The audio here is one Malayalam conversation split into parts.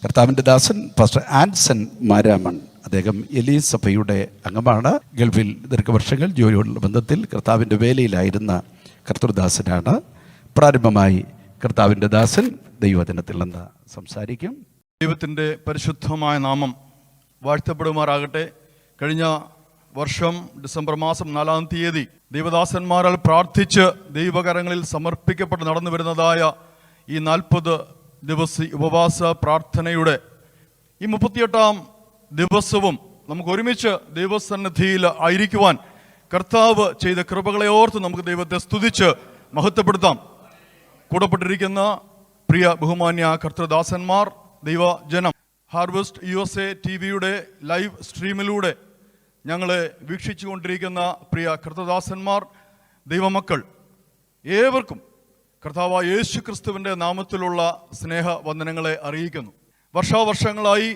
കർത്താവിൻ്റെ ദാസൻ പാസ്റ്റർ ആൻസൺ മാരാമൺ, അദ്ദേഹം എലീസ് സഭയുടെ അംഗമാണ്. ഗൾഫിൽ ദീർഘവർഷങ്ങൾ ജോലിയോടുള്ള ബന്ധത്തിൽ കർത്താവിൻ്റെ വേലയിലായിരുന്ന കർത്തൃദാസനാണ്. പ്രാരംഭമായി കർത്താവിൻ്റെ ദാസൻ ദൈവവചനത്തിൽ നിന്ന് സംസാരിക്കും. ദൈവത്തിൻ്റെ പരിശുദ്ധമായ നാമം വാഴ്ത്തപ്പെടുമാറാകട്ടെ. കഴിഞ്ഞ വർഷം ഡിസംബർ മാസം 4-ാം തീയതി ദൈവദാസന്മാരാൽ പ്രാർത്ഥിച്ച് ദൈവകരങ്ങളിൽ സമർപ്പിക്കപ്പെട്ട് നടന്നു വരുന്നതായ ഈ 40 ദിവസ ഉപവാസ പ്രാർത്ഥനയുടെ ഈ 38-ാം ദിവസവും നമുക്ക് ഒരുമിച്ച് ദൈവസന്നിധിയിൽ ആയിരിക്കുവാൻ കർത്താവ് ചെയ്ത കൃപകളെ ഓർത്ത് നമുക്ക് ദൈവത്തെ സ്തുതിച്ച് മഹത്വപ്പെടുത്താം. കൂടപ്പെട്ടിരിക്കുന്ന പ്രിയ ബഹുമാന്യ കർത്തൃദാസന്മാർ, ദൈവജനം, ഹാർവസ്റ്റ് USA TV-യുടെ ലൈവ് സ്ട്രീമിലൂടെ ഞങ്ങളെ വീക്ഷിച്ചു കൊണ്ടിരിക്കുന്ന പ്രിയ കർത്തൃദാസന്മാർ, ദൈവമക്കൾ, ഏവർക്കും കർത്താവായ യേശു ക്രിസ്തുവിൻ്റെ നാമത്തിലുള്ള സ്നേഹവന്ദനങ്ങളെ അറിയിക്കുന്നു. വർഷാവർഷങ്ങളായി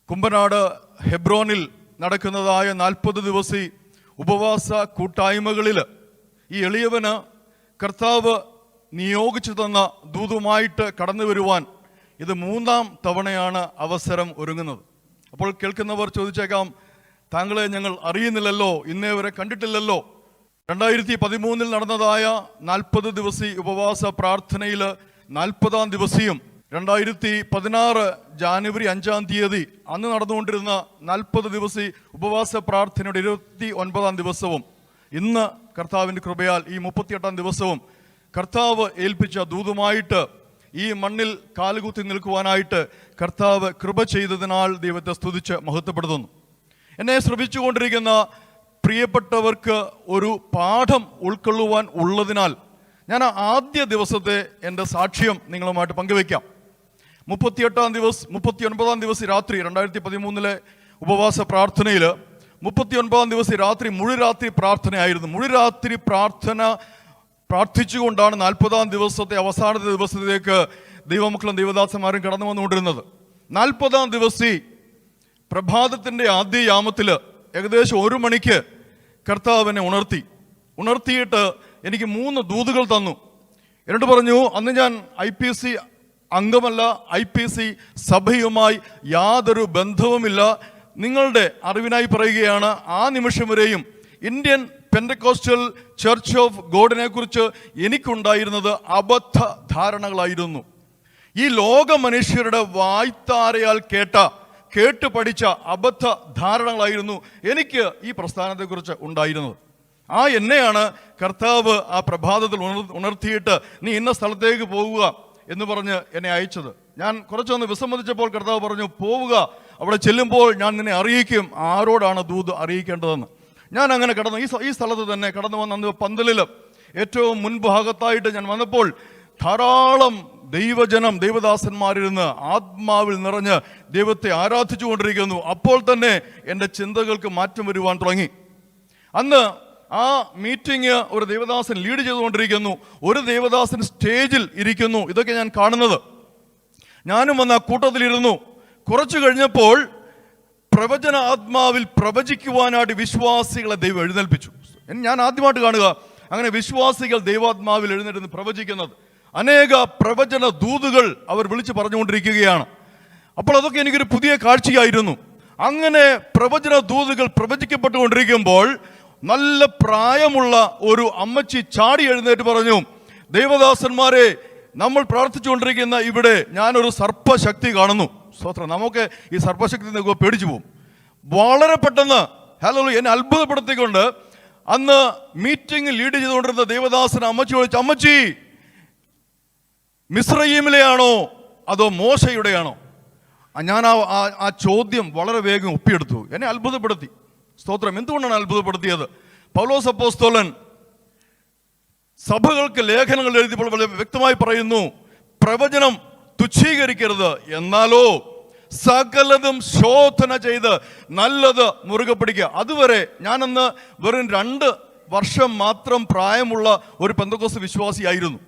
കുമ്പനാട് ഹെബ്രോനിൽ നടക്കുന്നതായ 40 ദിവസി ഉപവാസ കൂട്ടായ്മകളിൽ ഈ എളിയവന് കർത്താവ് നിയോഗിച്ചു തന്ന ദൂതുമായിട്ട് കടന്നു വരുവാൻ ഇത് 3-ാം തവണയാണ് അവസരം ഒരുങ്ങുന്നത്. അപ്പോൾ കേൾക്കുന്നവർ ചോദിച്ചേക്കാം, താങ്കളെ ഞങ്ങൾ അറിയുന്നില്ലല്ലോ, ഇന്നേ വരെ കണ്ടിട്ടില്ലല്ലോ. 2013 നടന്നതായ 40 ദിവസി ഉപവാസ പ്രാർത്ഥനയിൽ 40-ാം ദിവസിയും 2016 ജാനുവരി 5-ാം തീയതി അന്ന് നടന്നുകൊണ്ടിരുന്ന 40 ദിവസി ഉപവാസ പ്രാർത്ഥനയുടെ 29-ാം ദിവസവും ഇന്ന് കർത്താവിൻ്റെ കൃപയാൽ ഈ 38-ാം ദിവസവും കർത്താവ് ഏൽപ്പിച്ച ദൂതുമായിട്ട് ഈ മണ്ണിൽ കാലുകുത്തി നിൽക്കുവാനായിട്ട് കർത്താവ് കൃപ ചെയ്തതിനാൽ ദൈവത്തെ സ്തുതിച്ച് മഹത്വപ്പെടുത്തുന്നു. എന്നെ ശ്രമിച്ചുകൊണ്ടിരിക്കുന്ന പ്രിയപ്പെട്ടവർക്ക് ഒരു പാഠം ഉൾക്കൊള്ളുവാൻ ഉള്ളതിനാൽ ഞാൻ ആദ്യ ദിവസത്തെ എൻ്റെ സാക്ഷ്യം നിങ്ങളുമായിട്ട് പങ്കുവയ്ക്കാം. 39-ാം ദിവസം രാത്രി 2013 ഉപവാസ പ്രാർത്ഥനയിൽ 39-ാം ദിവസം രാത്രി മുഴുരാത്രി പ്രാർത്ഥനയായിരുന്നു. മുഴുരാത്രി പ്രാർത്ഥിച്ചുകൊണ്ടാണ് 40-ാം ദിവസത്തെ അവസാനത്തെ ദിവസത്തിലേക്ക് ദൈവമക്കളും ദൈവദാസന്മാരും കടന്നു വന്നുകൊണ്ടിരുന്നത്. 40-ാം ദിവസി പ്രഭാതത്തിൻ്റെ ആദ്യ യാമത്തിൽ ഏകദേശം 1 മണിക്ക് കർത്താവിനെ ഉണർത്തിയിട്ട് എനിക്ക് 3 ദൂതുകൾ തന്നു. എന്നിട്ട് പറഞ്ഞു, അന്ന് ഞാൻ IPC അംഗമല്ല, IPC സഭയുമായി യാതൊരു ബന്ധവുമില്ല. നിങ്ങളുടെ അറിവിനായി പറയുകയാണ്, ആ നിമിഷം വരെയും ഇന്ത്യൻ പെന്തക്കോസ്റ്റൽ ചർച്ച് ഓഫ് ഗോഡിനെ കുറിച്ച് എനിക്കുണ്ടായിരുന്നത് അബദ്ധ ധാരണകളായിരുന്നു. ഈ ലോക മനുഷ്യരുടെ വായ്ത്താരയാൽ കേട്ട് പഠിച്ച അബദ്ധ ധാരണകളായിരുന്നു എനിക്ക് ഈ പ്രസ്ഥാനത്തെക്കുറിച്ച് ഉണ്ടായിരുന്നത്. എന്നെയാണ് കർത്താവ് ആ പ്രഭാതത്തിൽ ഉണർത്തിയിട്ട് നീ ഇന്ന സ്ഥലത്തേക്ക് പോവുക എന്ന് പറഞ്ഞ് എന്നെ അയച്ചത്. ഞാൻ കുറച്ചൊന്ന് വിസമ്മതിച്ചപ്പോൾ കർത്താവ് പറഞ്ഞു, പോവുക, അവിടെ ചെല്ലുമ്പോൾ ഞാൻ നിന്നെ അറിയിക്കും ആരോടാണ് ദൂത് അറിയിക്കേണ്ടതെന്ന്. ഞാൻ അങ്ങനെ ഈ സ്ഥലത്ത് തന്നെ കടന്നു വന്ന അന്ന് പന്തലിൽ ഏറ്റവും മുൻഭാഗത്തായിട്ട് ഞാൻ വന്നപ്പോൾ ധാരാളം ദൈവജനം, ദൈവദാസന്മാരിരുന്ന് ആത്മാവിൽ നിറഞ്ഞ് ദൈവത്തെ ആരാധിച്ചു കൊണ്ടിരിക്കുന്നു. അപ്പോൾ തന്നെ എൻ്റെ ചിന്തകൾക്ക് മാറ്റം വരുവാൻ തുടങ്ങി. അന്ന് ആ മീറ്റിംഗ് ഒരു ദൈവദാസൻ ലീഡ് ചെയ്തുകൊണ്ടിരിക്കുന്നു, ഒരു ദൈവദാസൻ സ്റ്റേജിൽ ഇരിക്കുന്നു. ഇതൊക്കെ ഞാൻ കാണുന്നത്. ഞാനും വന്ന് ആ കൂട്ടത്തിലിരുന്നു. കുറച്ചു കഴിഞ്ഞപ്പോൾ പ്രവചന ആത്മാവിൽ പ്രവചിക്കുവാനായിട്ട് വിശ്വാസികളെ ദൈവം എഴുന്നേൽപ്പിച്ചു. ഞാൻ ആദ്യമായിട്ട് കാണുക അങ്ങനെ വിശ്വാസികൾ ദൈവാത്മാവിൽ എഴുന്നേറ്റ് പ്രവചിക്കുന്നത്. അനേക പ്രവചന ദൂതുകൾ അവർ വിളിച്ചു പറഞ്ഞുകൊണ്ടിരിക്കുകയാണ്. അപ്പോൾ അതൊക്കെ എനിക്കൊരു പുതിയ കാഴ്ചയായിരുന്നു. അങ്ങനെ പ്രവചന ദൂതുകൾ പ്രവചിക്കപ്പെട്ടുകൊണ്ടിരിക്കുമ്പോൾ നല്ല പ്രായമുള്ള ഒരു അമ്മച്ചി ചാടി എഴുന്നേറ്റ് പറഞ്ഞു, ദൈവദാസന്മാരെ, നമ്മൾ പ്രാർത്ഥിച്ചുകൊണ്ടിരിക്കുന്ന ഇവിടെ ഞാനൊരു സർപ്പശക്തി കാണുന്നു. സ്തോത്രം. നമുക്ക് ഈ സർപ്പശക്തി നോക്കുമ്പോൾ പേടിച്ചു പോകും. വളരെ പെട്ടെന്ന് എന്നെ അത്ഭുതപ്പെടുത്തിക്കൊണ്ട് അന്ന് മീറ്റിംഗ് ലീഡ് ചെയ്തുകൊണ്ടിരുന്ന ദേവദാസൻ അമ്മച്ചി ചോദിച്ചു, അമ്മച്ചി, മിസ്രയീമിലെയാണോ അതോ മോശയുടെയാണോ? ഞാൻ ആ ചോദ്യം വളരെ വേഗം ഒപ്പിയെടുത്തു. എന്നെ അത്ഭുതപ്പെടുത്തി. സ്തോത്രം. എന്തുകൊണ്ടാണ് അത്ഭുതപ്പെടുത്തിയത്? പൗലോസ് അപ്പോസ്തലൻ സഭകൾക്ക് ലേഖനങ്ങൾ എഴുതിയപ്പോൾ വളരെ വ്യക്തമായി പറയുന്നു, പ്രവചനം തുച്ഛീകരിക്കരുത്, എന്നാലോ സകലതും ശോധന ചെയ്ത് നല്ലത് മുറുകെ പിടിക്കുക. അതുവരെ ഞാനന്ന് വെറും 2 വർഷം മാത്രം പ്രായമുള്ള ഒരു പെന്തക്കോസ്ത് വിശ്വാസിയായിരുന്നു.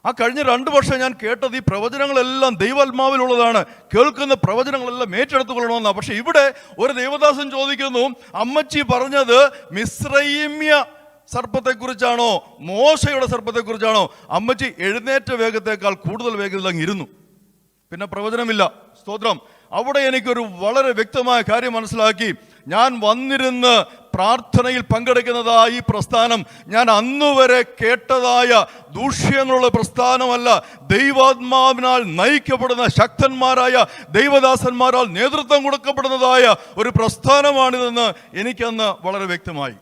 ആ കഴിഞ്ഞ 2 വർഷം ഞാൻ കേട്ടത് ഈ പ്രവചനങ്ങളെല്ലാം ദൈവാത്മാവിലുള്ളതാണ്, കേൾക്കുന്ന പ്രവചനങ്ങളെല്ലാം ഏറ്റെടുത്തുകൊള്ളണമെന്നാണ്. പക്ഷെ ഇവിടെ ഒരു ദേവദാസൻ ചോദിക്കുന്നു, അമ്മച്ചി പറഞ്ഞത് മിസ്രയീമ്യ സർപ്പത്തെക്കുറിച്ചാണോ മോശയുടെ സർപ്പത്തെക്കുറിച്ചാണോ? അമ്മച്ചി എഴുന്നേറ്റ വേഗത്തേക്കാൾ കൂടുതൽ വേഗത്തിൽ അങ്ങ് ഇരുന്നു. പിന്നെ പ്രവചനമില്ല. സ്തോത്രം. അവിടെ എനിക്കൊരു വളരെ വ്യക്തമായ കാര്യം മനസ്സിലാക്കി. ഞാൻ വന്നിരുന്ന് പ്രാർത്ഥനയിൽ പങ്കെടുക്കുന്നതായ ഈ പ്രസ്ഥാനം ഞാൻ അന്നുവരെ കേട്ടതായ ദൂഷ്യങ്ങളുള്ള പ്രസ്ഥാനമല്ല. ദൈവാത്മാവിനാൽ നയിക്കപ്പെടുന്ന ശക്തന്മാരായ ദൈവദാസന്മാരാൽ നേതൃത്വം കൊടുക്കപ്പെടുന്നതായ ഒരു പ്രസ്ഥാനമാണിതെന്ന് എനിക്കന്ന് വളരെ വ്യക്തമായി.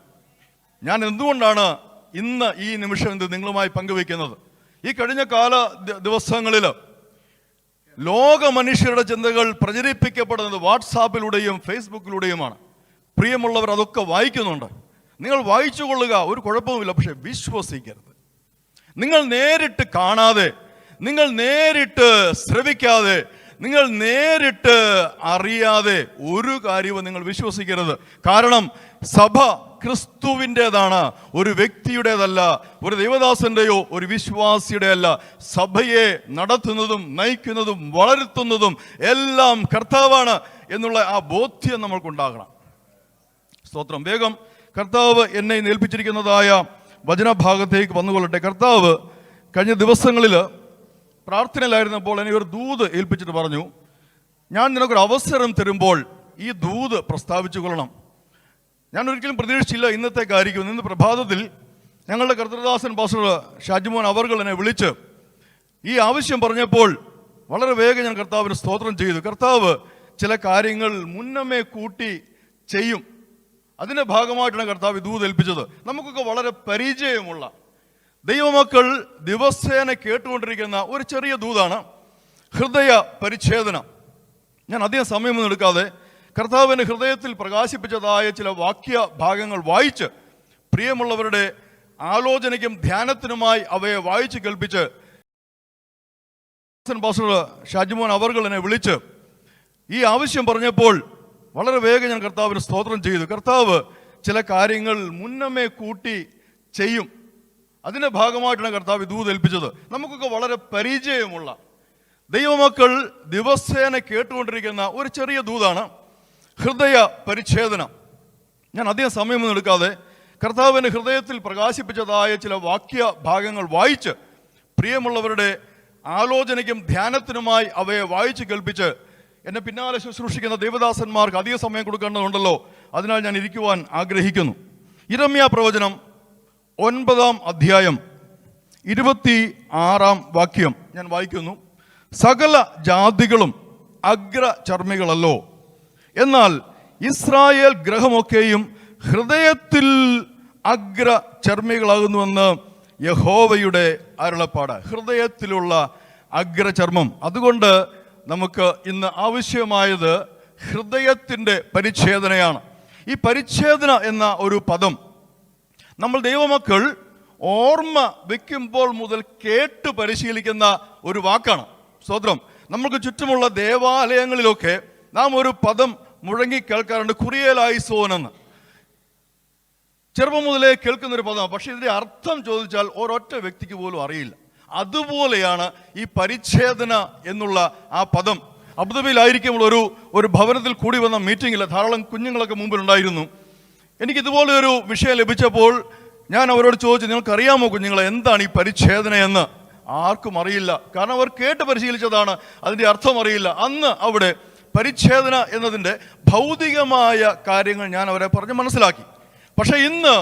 ഞാൻ എന്തുകൊണ്ടാണ് ഇന്ന് ഈ നിമിഷം ഇത് നിങ്ങളുമായി പങ്കുവെക്കുന്നത്? ഈ കഴിഞ്ഞ കാല ദിവസങ്ങളിൽ ലോക മനുഷ്യരുടെ ചിന്തകൾ പ്രചരിപ്പിക്കപ്പെടുന്നത് വാട്സാപ്പിലൂടെയും ഫേസ്ബുക്കിലൂടെയുമാണ്. പ്രിയമുള്ളവർ, അതൊക്കെ വായിക്കുന്നുണ്ട്. നിങ്ങൾ വായിച്ചു കൊള്ളുക, ഒരു കുഴപ്പവുമില്ല. പക്ഷെ വിശ്വസിക്കരുത്. നിങ്ങൾ നേരിട്ട് കാണാതെ, നിങ്ങൾ നേരിട്ട് ശ്രവിക്കാതെ, നിങ്ങൾ നേരിട്ട് അറിയാതെ ഒരു കാര്യവും നിങ്ങൾ വിശ്വസിക്കരുത്. കാരണം സഭ ക്രിസ്തുവിൻ്റെതാണ്, ഒരു വ്യക്തിയുടേതല്ല, ഒരു ദൈവദാസന്റെയോ ഒരു വിശ്വാസിയുടെ അല്ല. സഭയെ നടത്തുന്നതും നയിക്കുന്നതും വളർത്തുന്നതും എല്ലാം കർത്താവാണ് എന്നുള്ള ആ ബോധ്യം നമ്മൾക്കുണ്ടാകണം. സ്തോത്രം. വേഗം കർത്താവ് എന്നെ ഏൽപ്പിച്ചിരിക്കുന്നതായ വചനഭാഗത്തേക്ക് വന്നുകൊള്ളട്ടെ. കർത്താവ് കഴിഞ്ഞ ദിവസങ്ങളിൽ പ്രാർത്ഥനയിലായിരുന്നപ്പോൾ എന്നെ ഒരു ദൂത് ഏൽപ്പിച്ചിട്ട് പറഞ്ഞു, ഞാൻ നിനക്കൊരു അവസരം തരുമ്പോൾ ഈ ദൂത് പ്രസ്താവിച്ചു കൊള്ളണം. ഞാൻ ഒരിക്കലും പ്രതീക്ഷിച്ചില്ല ഇന്നത്തെ കാര്യം. ഇന്ന് പ്രഭാതത്തിൽ ഞങ്ങളുടെ കർത്തൃദാസൻ പാസ്റ്റർ ഷാജിമോൻ അവർകൾ എന്നെ വിളിച്ച് ഈ ആവശ്യം പറഞ്ഞപ്പോൾ വളരെ വേഗം ഞാൻ കർത്താവിന് സ്തോത്രം ചെയ്തു. കർത്താവ് ചില കാര്യങ്ങൾ മുന്നമേ കൂട്ടി ചെയ്യും. അതിൻ്റെ ഭാഗമായിട്ടാണ് കർത്താവ് ദൂത് ഏൽപ്പിച്ചത്. നമുക്കൊക്കെ വളരെ പരിചയമുള്ള ദൈവമക്കൾ ദിവസേന കേട്ടുകൊണ്ടിരിക്കുന്ന ഒരു ചെറിയ ദൂതാണ് ഹൃദയ പരിച്ഛേദന. ഞാൻ അധികം സമയമൊന്നും എടുക്കാതെ കർത്താവിൻ്റെ ഹൃദയത്തിൽ പ്രകാശിപ്പിച്ചതായ ചില വാക്യ ഭാഗങ്ങൾ വായിച്ച് പ്രിയമുള്ളവരുടെ ആലോചനയ്ക്കും ധ്യാനത്തിനുമായി അവയെ വായിച്ച് കേൾപ്പിച്ച് പാസ്റ്റർ ഷാജിമോൻ അവർകൾ എന്നെ വിളിച്ച് ഈ ആവശ്യം പറഞ്ഞപ്പോൾ വളരെ വേഗം ഞാൻ കർത്താവിന് സ്തോത്രം ചെയ്തു. കർത്താവ് ചില കാര്യങ്ങൾ മുന്നമേ കൂട്ടി ചെയ്യും. അതിൻ്റെ ഭാഗമായിട്ടാണ് കർത്താവ് ദൂത് ഏൽപ്പിച്ചത്. നമുക്കൊക്കെ വളരെ പരിചയമുള്ള ദൈവമക്കൾ ദിവസേന കേട്ടുകൊണ്ടിരിക്കുന്ന ഒരു ചെറിയ ദൂതാണ് ഹൃദയ പരിച്ഛേദന. ഞാൻ അധികം സമയമൊന്നും എടുക്കാതെ കർത്താവിൻ്റെ ഹൃദയത്തിൽ പ്രകാശിപ്പിച്ചതായ ചില വാക്യ ഭാഗങ്ങൾ വായിച്ച് പ്രിയമുള്ളവരുടെ ആലോചനയ്ക്കും ധ്യാനത്തിനുമായി അവയെ വായിച്ച് കേൾപ്പിച്ച് എന്നെ പിന്നാലെ ശുശ്രൂഷിക്കുന്ന ദേവദാസന്മാർക്ക് അധിക സമയം കൊടുക്കേണ്ടതുണ്ടല്ലോ. അതിനാൽ ഞാൻ ഇരിക്കുവാൻ ആഗ്രഹിക്കുന്നു. യിരെമ്യാ പ്രവചനം 9-ാം അധ്യായം 26-ാം വാക്യം ഞാൻ വായിക്കുന്നു. സകല ജാതികളും അഗ്രചർമ്മികളല്ലോ, എന്നാൽ ഇസ്രായേൽ ഗ്രഹമൊക്കെയും ഹൃദയത്തിൽ അഗ്രചർമ്മികളാകുന്നുവെന്ന് യഹോവയുടെ അരുളപ്പാട്. ഹൃദയത്തിലുള്ള അഗ്രചർമ്മം. അതുകൊണ്ട് നമുക്ക് ഇന്ന് ആവശ്യമായത് ഹൃദയത്തിൻ്റെ പരിച്ഛേദനയാണ്. ഈ പരിച്ഛേദന എന്ന ഒരു പദം നമ്മൾ ദൈവമക്കൾ ഓർമ്മ വയ്ക്കുമ്പോൾ മുതൽ കേട്ട് പരിശീലിക്കുന്ന ഒരു വാക്കാണ്. സ്തോത്രം. നമുക്ക് ചുറ്റുമുള്ള ദേവാലയങ്ങളിലൊക്കെ നാം ഒരു പദം മുഴങ്ങി കേൾക്കാറുണ്ട്, കുറിയേലായിസോൻ എന്ന്. ചെറുപ്പം മുതലേ കേൾക്കുന്നൊരു പദമാണ്. പക്ഷെ ഇതിൻ്റെ അർത്ഥം ചോദിച്ചാൽ ഒരൊറ്റ വ്യക്തിക്ക് പോലും അറിയില്ല. അതുപോലെയാണ് ഈ പരിച്ഛേദന എന്നുള്ള ആ പദം. അബുദാബിയിലായിരിക്കുമ്പോൾ ഒരു ഭവനത്തിൽ കൂടി വന്ന മീറ്റിങ്ങിൽ ധാരാളം കുഞ്ഞുങ്ങളൊക്കെ മുമ്പിലുണ്ടായിരുന്നു. എനിക്കിതുപോലെ ഒരു വിഷയം ലഭിച്ചപ്പോൾ ഞാൻ അവരോട് ചോദിച്ചു, നിങ്ങൾക്കറിയാമോ കുഞ്ഞുങ്ങളെ എന്താണ് ഈ പരിച്ഛേദന എന്ന്? ആർക്കും അറിയില്ല. കാരണം അവർ കേട്ട് പരിശീലിച്ചതാണ്, അതിൻ്റെ അർത്ഥം അറിയില്ല. അന്ന് അവിടെ പരിച്ഛേദന എന്നതിൻ്റെ ഭൗതികമായ കാര്യങ്ങൾ ഞാൻ അവരെ പറഞ്ഞ് മനസ്സിലാക്കി. പക്ഷെ ഇന്ന്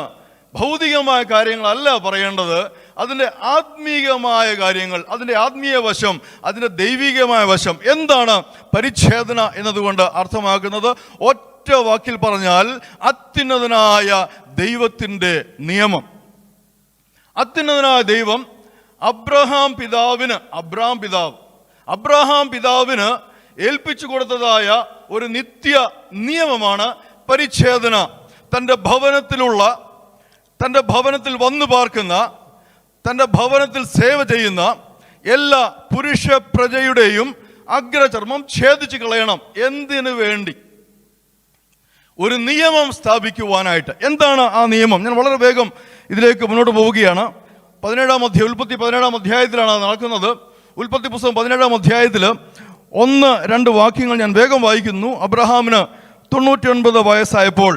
ഭൗതികമായ കാര്യങ്ങളല്ല പറയേണ്ടത്, അതിൻ്റെ ആത്മീകമായ കാര്യങ്ങൾ, അതിൻ്റെ ആത്മീയ വശം, അതിൻ്റെ ദൈവികമായ വശം. എന്താണ് പരിച്ഛേദന എന്നതുകൊണ്ട് അർത്ഥമാക്കുന്നത്? ഒറ്റ വാക്കിൽ പറഞ്ഞാൽ അത്യുന്നതനായ ദൈവത്തിൻ്റെ നിയമം. അത്യുന്നതനായ ദൈവം അബ്രഹാം പിതാവിന് ഏൽപ്പിച്ചു കൊടുത്തതായ ഒരു നിത്യ നിയമമാണ് പരിച്ഛേദന. തൻ്റെ ഭവനത്തിൽ വന്നു പാർക്കുന്ന, തൻ്റെ ഭവനത്തിൽ സേവ ചെയ്യുന്ന എല്ലാ പുരുഷ പ്രജയുടെയും അഗ്രചർമ്മം ഛേദിച്ചു കളയണം. എന്തിനു വേണ്ടി? ഒരു നിയമം സ്ഥാപിക്കുവാനായിട്ട്. എന്താണ് ആ നിയമം? ഞാൻ വളരെ വേഗം ഇതിലേക്ക് മുന്നോട്ട് പോവുകയാണ്. ഉൽപ്പത്തി 17-ാം അധ്യായത്തിലാണ് നടക്കുന്നത്. ഉൽപ്പത്തി പുസ്തകം 17-ാം അധ്യായത്തിൽ 1-2 വാക്യങ്ങൾ ഞാൻ വേഗം വായിക്കുന്നു. അബ്രഹാമിന് 99 വയസ്സായപ്പോൾ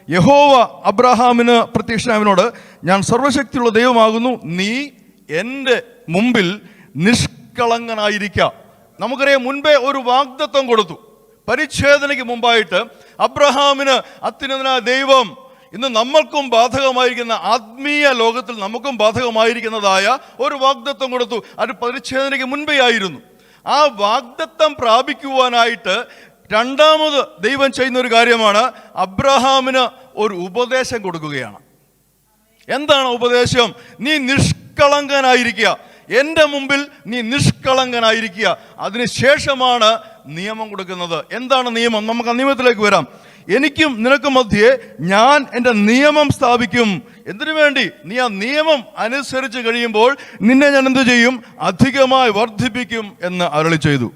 യഹോവ അബ്രഹാമിന് പ്രത്യക്ഷനായവനോട്, ഞാൻ സർവശക്തിയുള്ള ദൈവമാകുന്നു, നീ എൻ്റെ മുമ്പിൽ നിഷ്കളങ്കനായിരിക്ക. നമുക്കറിയാം, മുൻപേ ഒരു വാഗ്ദത്തം കൊടുത്തു. പരിച്ഛേദനയ്ക്ക് മുമ്പായിട്ട് അബ്രഹാമിന് അത്യുന്നതനായ ദൈവം ഇന്ന് നമ്മൾക്കും ബാധകമായിരിക്കുന്ന ആത്മീയ ലോകത്തിൽ നമുക്കും ബാധകമായിരിക്കുന്നതായ ഒരു വാഗ്ദത്തം കൊടുത്തു. അത് പരിച്ഛേദനയ്ക്ക് മുൻപേ ആയിരുന്നു. ആ വാഗ്ദത്തം പ്രാപിക്കുവാനായിട്ട് രണ്ടാമത് ദൈവം ചെയ്യുന്ന ഒരു കാര്യമാണ്, അബ്രഹാമിന് ഒരു ഉപദേശം കൊടുക്കുകയാണ്. എന്താണ് ഉപദേശം? നീ നിഷ്കളങ്കനായിരിക്കുക, എൻ്റെ മുമ്പിൽ നീ നിഷ്കളങ്കനായിരിക്കുക. അതിനുശേഷമാണ് നിയമം കൊടുക്കുന്നത്. എന്താണ് നിയമം? നമുക്ക് ആ നിയമത്തിലേക്ക് വരാം. എനിക്കും നിനക്കും മധ്യേ ഞാൻ എൻ്റെ നിയമം സ്ഥാപിക്കും. എന്തിനു വേണ്ടി? നീ ആ നിയമം അനുസരിച്ച് കഴിയുമ്പോൾ നിന്നെ ഞാൻ എന്ത് ചെയ്യും? അധികമായി വർദ്ധിപ്പിക്കും എന്ന് അരുളി ചെയ്തു.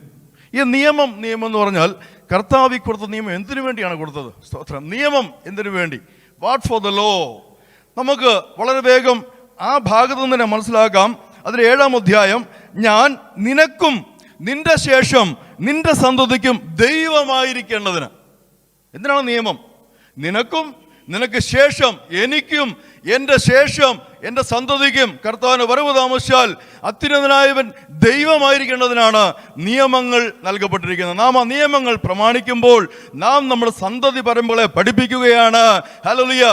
ഈ നിയമം എന്ന് പറഞ്ഞാൽ കർത്താവ് കൊടുത്ത നിയമം എന്തിനു വേണ്ടിയാണ് കൊടുത്തത്? സ്തോത്രം. നിയമം എന്തിനു വേണ്ടി? What for the law. നമുക്ക് വളരെ വേഗം ആ ഭാഗത്ത് നിന്ന് തന്നെ മനസ്സിലാക്കാം. അതിൽ 7-ാം അധ്യായം, ഞാൻ നിനക്കും നിന്റെ ശേഷം നിന്റെ സന്തതിക്കും ദൈവമായിരിക്കേണ്ടതിന്. എന്തിനാണ് നിയമം? നിനക്കും നിനക്ക് ശേഷം, എനിക്കും എൻ്റെ ശേഷം എൻ്റെ സന്തതിക്കും കർത്താവിന് വരവ് താമസിച്ചാൽ അത്യുന്നതനായവൻ ദൈവമായിരിക്കേണ്ടതിനാണ് നിയമങ്ങൾ നൽകപ്പെട്ടിരിക്കുന്നത്. നാം ആ നിയമങ്ങൾ പ്രമാണിക്കുമ്പോൾ നാം നമ്മുടെ സന്തതി പരമ്പരകളെ പഠിപ്പിക്കുകയാണ്. ഹല്ലേലൂയ,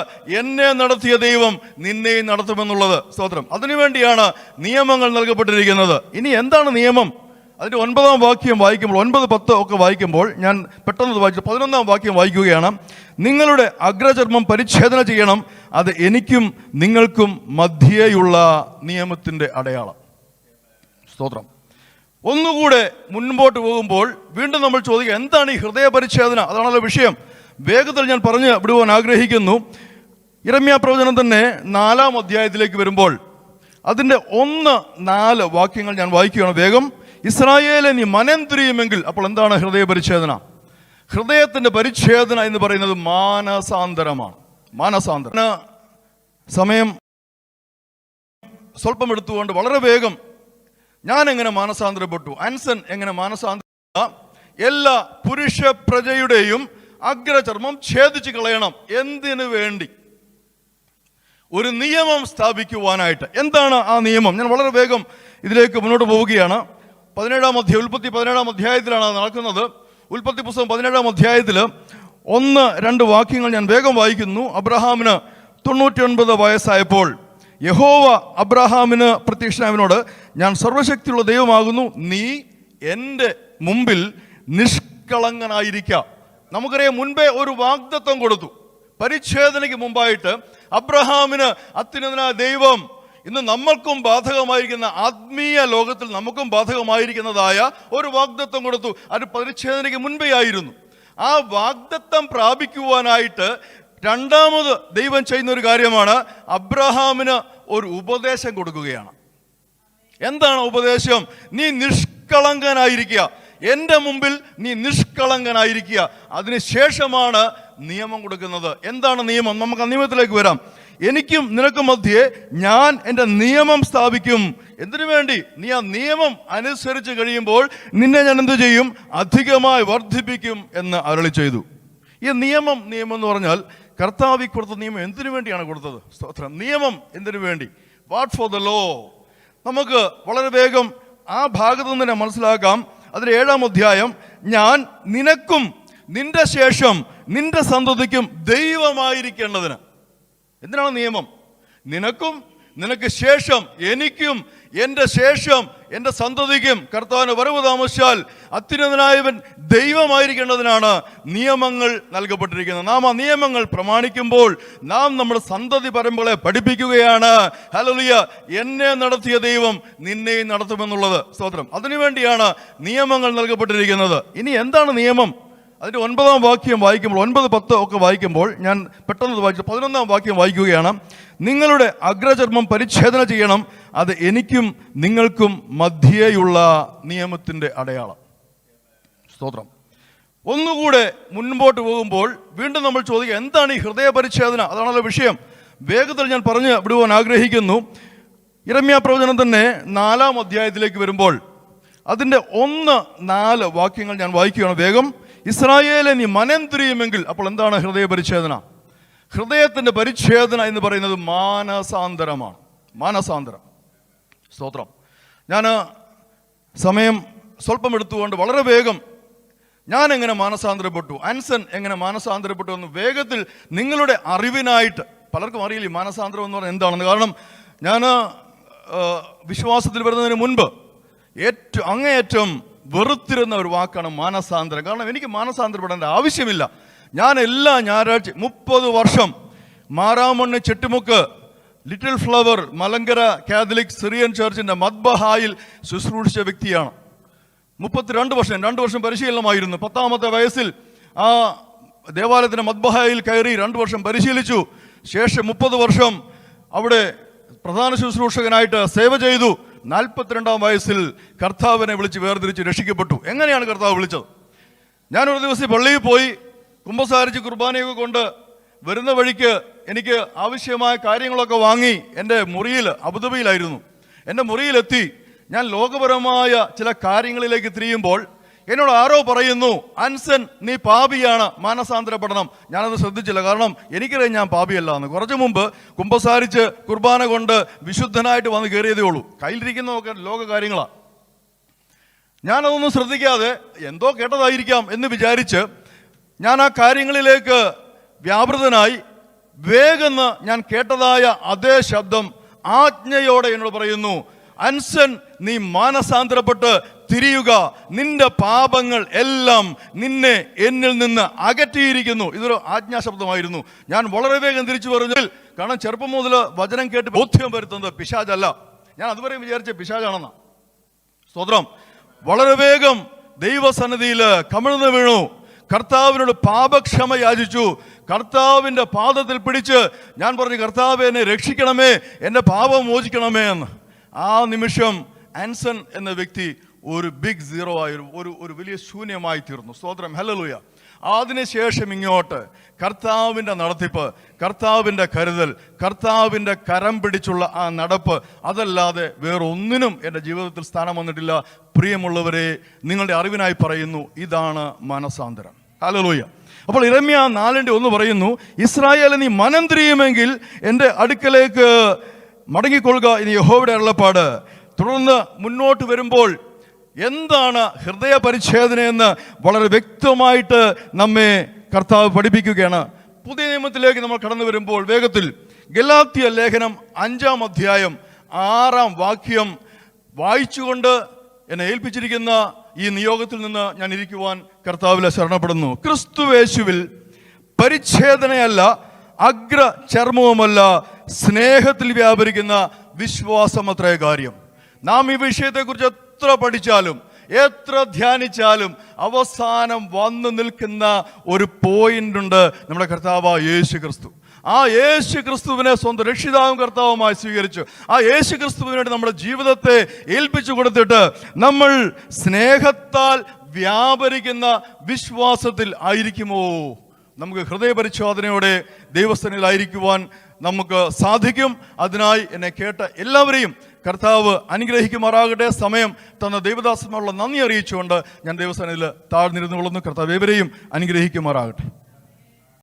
എന്നെ നടത്തിയ ദൈവം നിന്നെയും നടത്തുമെന്നുള്ളത്. സ്തോത്രം. അതിനുവേണ്ടിയാണ് നിയമങ്ങൾ നൽകപ്പെട്ടിരിക്കുന്നത്. ഇനി എന്താണ് നിയമം? അതിൻ്റെ 9-ാം വാക്യം വായിക്കുമ്പോൾ, 9, 10 ഒക്കെ വായിക്കുമ്പോൾ, ഞാൻ പെട്ടെന്ന് വായിച്ചു 11-ാം വാക്യം വായിക്കുകയാണ്. നിങ്ങളുടെ അഗ്രചർമ്മം പരിച്ഛേദന ചെയ്യണം, അത് എനിക്കും നിങ്ങൾക്കും മധ്യേയുള്ള നിയമത്തിൻ്റെ അടയാളം. സ്തോത്രം. ഒന്നുകൂടെ മുൻപോട്ട് പോകുമ്പോൾ വീണ്ടും നമ്മൾ ചോദിക്കുക, എന്താണ് ഈ ഹൃദയ പരിച്ഛേദന? അതാണല്ലോ വിഷയം. വേഗത്തിൽ ഞാൻ പറഞ്ഞു വിടുവാൻ ആഗ്രഹിക്കുന്നു. യിരെമ്യാ പ്രവചനം തന്നെ 4-ാം അധ്യായത്തിലേക്ക് വരുമ്പോൾ അതിൻ്റെ 1-4 വാക്യങ്ങൾ ഞാൻ വായിക്കുകയാണ് വേഗം. ഇസ്രായേലെ നീ മനം തിരിയുമെങ്കിൽ. അപ്പോൾ എന്താണ് ഹൃദയ പരിച്ഛേദന? ഹൃദയത്തിൻ്റെ പരിച്ഛേദന എന്ന് പറയുന്നത് മാനസാന്തരമാണ്. മാനസാന്തരം. സമയം സ്വല്പം എടുത്തുകൊണ്ട് വളരെ വേഗം ഞാൻ എങ്ങനെ മാനസാന്തരപ്പെട്ടു, ആൻസൺ എങ്ങനെ മാനസാന്തര, എല്ലാ പുരുഷ പ്രജയുടെയും അഗ്രചർമ്മം ഛേദിച്ച് കളയണം. എന്തിനു വേണ്ടി? ഒരു നിയമം സ്ഥാപിക്കുവാനായിട്ട്. എന്താണ് ആ നിയമം? ഞാൻ വളരെ വേഗം ഇതിലേക്ക് മുന്നോട്ട് പോവുകയാണ്. 17-ാം അധ്യായം, ഉൽപ്പത്തി 17-ാം അധ്യായത്തിലാണ് നടക്കുന്നത്. ഉൽപ്പത്തി പുസ്തകം 17-ാം അധ്യായത്തിൽ 1-2 വാക്യങ്ങൾ ഞാൻ വേഗം വായിക്കുന്നു. അബ്രഹാമിന് 99 വയസ്സായപ്പോൾ യഹോവ അബ്രഹാമിന് പ്രത്യക്ഷനായവനോട്, ഞാൻ സർവശക്തിയുള്ള ദൈവമാകുന്നു, നീ എൻ്റെ മുമ്പിൽ നിഷ്കളങ്കനായിരിക്കുക. നമുക്കറിയാം, മുൻപേ ഒരു വാഗ്ദത്തം കൊടുത്തു. പരിച്ഛേദനയ്ക്ക് മുമ്പായിട്ട് അബ്രഹാമിന് അത്യുന്നതനായ ദൈവം ഇന്ന് നമ്മൾക്കും ബാധകമായിരിക്കുന്ന ആത്മീയ ലോകത്തിൽ നമുക്കും ബാധകമായിരിക്കുന്നതായ ഒരു വാഗ്ദത്തം കൊടുത്തു. അത് പരിച്ഛേദനയ്ക്ക് മുൻപേ ആയിരുന്നു. ആ വാഗ്ദത്തം പ്രാപിക്കുവാനായിട്ട് രണ്ടാമത് ദൈവം ചെയ്യുന്ന ഒരു കാര്യമാണ്, അബ്രഹാമിന് ഒരു ഉപദേശം കൊടുക്കുകയാണ്. എന്താണ് ഉപദേശം? നീ നിഷ്കളങ്കനായിരിക്കുക, എൻ്റെ മുമ്പിൽ നീ നിഷ്കളങ്കനായിരിക്കുക. അതിനുശേഷമാണ് നിയമം കൊടുക്കുന്നത്. എന്താണ് നിയമം? നമുക്ക് ആ നിയമത്തിലേക്ക് വരാം. എനിക്കും നിനക്കും മധ്യേ ഞാൻ എൻ്റെ നിയമം സ്ഥാപിക്കും. എന്തിനു വേണ്ടി? നീ ആ നിയമം അനുസരിച്ച് കഴിയുമ്പോൾ നിന്നെ ഞാൻ എന്ത് ചെയ്യും? അധികമായി വർദ്ധിപ്പിക്കും എന്ന് അരുളി ചെയ്തു. ഈ നിയമം എന്ന് പറഞ്ഞാൽ കർത്താവ് കൊടുത്ത നിയമം എന്തിനു വേണ്ടിയാണ് കൊടുത്തത്? സ്തോത്രം. നിയമം എന്തിനു വേണ്ടി? What for the law. നമുക്ക് വളരെ വേഗം ആ ഭാഗത്ത് നിന്ന് തന്നെ മനസ്സിലാക്കാം. അതിൽ 7-ാം അധ്യായം, ഞാൻ നിനക്കും നിന്റെ ശേഷം നിന്റെ സന്തതിക്കും ദൈവമായിരിക്കേണ്ടതിന്. എന്തിനാണ് നിയമം? നിനക്കും നിനക്ക് ശേഷം, എനിക്കും എൻ്റെ ശേഷം എൻ്റെ സന്തതിക്കും കർത്താവിന് വരവ് താമസിച്ചാൽ അത്യുന്നതനായവൻ ദൈവമായിരിക്കേണ്ടതിനാണ് നിയമങ്ങൾ നൽകപ്പെട്ടിരിക്കുന്നത്. നാം ആ നിയമങ്ങൾ പ്രമാണിക്കുമ്പോൾ നാം നമ്മുടെ സന്തതി പരമ്പരകളെ പഠിപ്പിക്കുകയാണ്. ഹല്ലേലൂയ, എന്നെ നടത്തിയ ദൈവം നിന്നെയും നടത്തുമെന്നുള്ളത്. സ്തോത്രം. അതിനുവേണ്ടിയാണ് നിയമങ്ങൾ നൽകപ്പെട്ടിരിക്കുന്നത്. ഇനി എന്താണ് നിയമം? അതിൻ്റെ 9-ാം വാക്യം വായിക്കുമ്പോൾ, 9, 10 ഒക്കെ വായിക്കുമ്പോൾ, ഞാൻ പെട്ടെന്ന് വായിച്ചു 11-ാം വാക്യം വായിക്കുകയാണ്. നിങ്ങളുടെ അഗ്രചർമ്മം പരിച്ഛേദന ചെയ്യണം, അത് എനിക്കും നിങ്ങൾക്കും മധ്യേയുള്ള നിയമത്തിൻ്റെ അടയാളം. സ്തോത്രം. ഒന്നുകൂടെ മുൻപോട്ട് പോകുമ്പോൾ വീണ്ടും നമ്മൾ ചോദിക്കുക, എന്താണ് ഈ ഹൃദയ പരിച്ഛേദന? അതാണല്ലോ വിഷയം. വേഗത്തിൽ ഞാൻ പറഞ്ഞു വിടുവാൻ ആഗ്രഹിക്കുന്നു. യിരെമ്യാ പ്രവചനം തന്നെ 4-ാം അധ്യായത്തിലേക്ക് വരുമ്പോൾ അതിൻ്റെ 1-4 വാക്യങ്ങൾ ഞാൻ വായിക്കുകയാണ് വേഗം. ഇസ്രായേലെ നീ മനം തിരിയുമെങ്കിൽ. അപ്പോൾ എന്താണ് ഹൃദയ പരിച്ഛേദന? ഹൃദയത്തിൻ്റെ പരിച്ഛേദന എന്ന് പറയുന്നത് മാനസാന്തരമാണ്. മാനസാന്തരം. സ്തോത്രം. ഞാൻ സമയം സ്വല്പം എടുത്തുകൊണ്ട് വളരെ വേഗം ഞാൻ എങ്ങനെ മാനസാന്തരപ്പെട്ടു, ആൻസൺ എങ്ങനെ മാനസാന്തരപ്പെട്ടു എന്ന് വേഗത്തിൽ നിങ്ങളുടെ അറിവിനായിട്ട്, പലർക്കും അറിയില്ല ഈ മാനസാന്തരം എന്ന് പറഞ്ഞാൽ എന്താണെന്ന്. കാരണം ഞാൻ വിശ്വാസത്തിൽ വരുന്നതിന് മുൻപ് അങ്ങേയറ്റം വെറുത്തിരുന്ന ഒരു വാക്കാണ് മാനസാന്തരം. കാരണം എനിക്ക് മാനസാന്തരപ്പെടേണ്ട ആവശ്യമില്ല. ഞാൻ എല്ലാ ഞായറാഴ്ച 30 വർഷം Maramon Chettimukku little flower Malankara Catholic Syrian ചർച്ചിൻ്റെ മദ്ബഹായിൽ ശുശ്രൂഷിച്ച വ്യക്തിയാണ്. 32 വർഷം, 2 വർഷം പരിശീലനമായിരുന്നു. 10ാമത്തെ വയസ്സിൽ ആ ദേവാലയത്തിൻ്റെ മദ്ബഹായിൽ കയറി 2 വർഷം പരിശീലിച്ചു. ശേഷം 30 വർഷം അവിടെ പ്രധാന ശുശ്രൂഷകനായിട്ട് സേവ ചെയ്തു. 42ാം വയസ്സിൽ കർത്താവിനെ വിളിച്ച് വേർതിരിച്ച് രക്ഷിക്കപ്പെട്ടു. എങ്ങനെയാണ് കർത്താവ് വിളിച്ചത്? ഞാനൊരു ദിവസം പള്ളിയിൽ പോയി കുമ്പസാരിച്ച് കുർബാനയൊക്കെ കൊണ്ട് വരുന്ന വഴിക്ക് എനിക്ക് ആവശ്യമായ കാര്യങ്ങളൊക്കെ വാങ്ങി എൻ്റെ മുറിയിൽ, അബുദാബിയിലായിരുന്നു, എൻ്റെ മുറിയിലെത്തി ഞാൻ ലോകപരമായ ചില കാര്യങ്ങളിലേക്ക് തിരിയുമ്പോൾ എന്നോട് ആരോ പറയുന്നു, ആൻസൺ നീ പാപിയാണ്, മാനസാന്തരപ്പെടണം. ഞാനത് ശ്രദ്ധിച്ചില്ല, കാരണം എനിക്കറിയാം ഞാൻ പാപിയല്ല എന്ന്. കുറച്ചു മുമ്പ് കുമ്പസാരിച്ച് കുർബാന കൊണ്ട് വിശുദ്ധനായിട്ട് വന്ന് കയറിയതേ ഉള്ളൂ. കയ്യിലിരിക്കുന്നതൊക്കെ ലോക കാര്യങ്ങളാണ്. ഞാനതൊന്നും ശ്രദ്ധിക്കാതെ എന്തോ കേട്ടതായിരിക്കാം എന്ന് വിചാരിച്ച് ഞാൻ ആ കാര്യങ്ങളിലേക്ക് വ്യാപൃതനായി വേഗം ഞാൻ കേട്ടതായ അതേ ശബ്ദം ആജ്ഞയോടെ എന്നോട് പറയുന്നു, ആൻസൺ നീ മാനസാന്തരപ്പെട്ട് തിരിയുക, നിന്റെ പാപങ്ങൾ എല്ലാം നിന്നെ എന്നിൽ നിന്ന് അകറ്റിയിരിക്കുന്നു. ഇതൊരു ആജ്ഞാശബ്ദമായിരുന്നു. ഞാൻ വളരെ വേഗം തിരിച്ചു പറഞ്ഞതിൽ, കാരണം ചെറുപ്പം മുതൽ വചനം കേട്ട് ബോധ്യം വരുത്തുന്നത് പിശാചല്ല. ഞാൻ അതുവരെ വിചാരിച്ച പിശാചാണെന്ന. സ്തോത്രം. വളരെ വേഗം ദൈവസന്നിധിയിൽ കമിഴ്ന്നു വീണു. കർത്താവിനോട് പാപക്ഷമ യാചിച്ചു. കർത്താവിൻ്റെ പാദത്തിൽ പിടിച്ച് ഞാൻ പറഞ്ഞു, കർത്താവേ എന്നെ രക്ഷിക്കണമേ, എൻ്റെ പാപം മോചിക്കണമേ എന്ന്. ആ നിമിഷം ആൻസൺ എന്ന വ്യക്തി ഒരു ബിഗ് സീറോ ആയി, ഒരു വലിയ ശൂന്യമായി തീർന്നു. സ്തോത്രം. ഹല്ലേലൂയ. അതിനുശേഷം ഇങ്ങോട്ട് കർത്താവിൻ്റെ നടത്തിപ്പ്, കർത്താവിൻ്റെ കരുതൽ, കർത്താവിൻ്റെ കരം പിടിച്ചുള്ള ആ നടപ്പ്, അതല്ലാതെ വേറൊന്നിനും എൻ്റെ ജീവിതത്തിൽ സ്ഥാനം വന്നിട്ടില്ല. പ്രിയമുള്ളവരെ, നിങ്ങളുടെ അറിവിനായി പറയുന്നു, ഇതാണ് മനസാന്തരം. ഹല്ലേലൂയ. അപ്പോൾ യിരെമ്യാ 4:1 പറയുന്നു, ഇസ്രായേൽ നീ മനം തിരിയുമെങ്കിൽ എൻ്റെ അടുക്കലേക്ക് മടങ്ങിക്കൊള്ളുക എന്ന് യഹോവയുടെ അരുളപ്പാട്. തുടർന്ന് മുന്നോട്ട് വരുമ്പോൾ എന്താണ് ഹൃദയ പരിച്ഛേദനയെന്ന് വളരെ വ്യക്തമായിട്ട് നമ്മെ കർത്താവ് പഠിപ്പിക്കുകയാണ്. പുതിയ നിയമത്തിലേക്ക് നമ്മൾ കടന്നു വരുമ്പോൾ വേഗത്തിൽ ഗലാത്യ ലേഖനം 5-ാം അധ്യായം 6-ാം വാക്യം വായിച്ചുകൊണ്ട് എന്നെ ഏൽപ്പിച്ചിരിക്കുന്ന ഈ നിയോഗത്തിൽ നിന്ന് ഞാൻ ഇരിക്കുവാൻ കർത്താവിൽ ശരണപ്പെടുന്നു. ക്രിസ്തുവേശുവിൽ പരിച്ഛേദനയല്ല, അഗ്രചർമ്മവുമല്ല, സ്നേഹത്തിൽ വ്യാപരിക്കുന്ന വിശ്വാസമത്രേ കാര്യം. നാം ഈ വിഷയത്തെക്കുറിച്ച് എത്ര പഠിച്ചാലും എത്ര ധ്യാനിച്ചാലും അവസാനം വന്നു നിൽക്കുന്ന ഒരു പോയിന്റ് ഉണ്ട്, നമ്മുടെ കർത്താവായ യേശു ക്രിസ്തു. ആ യേശു ക്രിസ്തുവിനെ സ്വന്തം രക്ഷിതാവും കർത്താവുമായി സ്വീകരിച്ചു ആ യേശു ക്രിസ്തുവിന് വേണ്ടി നമ്മുടെ ജീവിതത്തെ ഏൽപ്പിച്ചു കൊടുത്തിട്ട് നമ്മൾ സ്നേഹത്താൽ വ്യാപരിക്കുന്ന വിശ്വാസത്തിൽ ആയിരിക്കുമോ? നമുക്ക് ഹൃദയപരിശോധനയോടെ ദൈവസ്ഥനിലായിരിക്കുവാൻ നമുക്ക് സാധിക്കും. അതിനായി എന്നെ കേട്ട എല്ലാവരെയും കർത്താവ് അനുഗ്രഹിക്കുമാറാകട്ടെ. സമയം തന്ന ദൈവദാസന്മാരുള്ള നന്ദി അറിയിച്ചുകൊണ്ട് ഞാൻ ദൈവസ്ഥനിൽ താഴ്ന്നിരുന്നു കൊള്ളുന്നു. കർത്താവ് ഏവരെയും അനുഗ്രഹിക്കുമാറാകട്ടെ.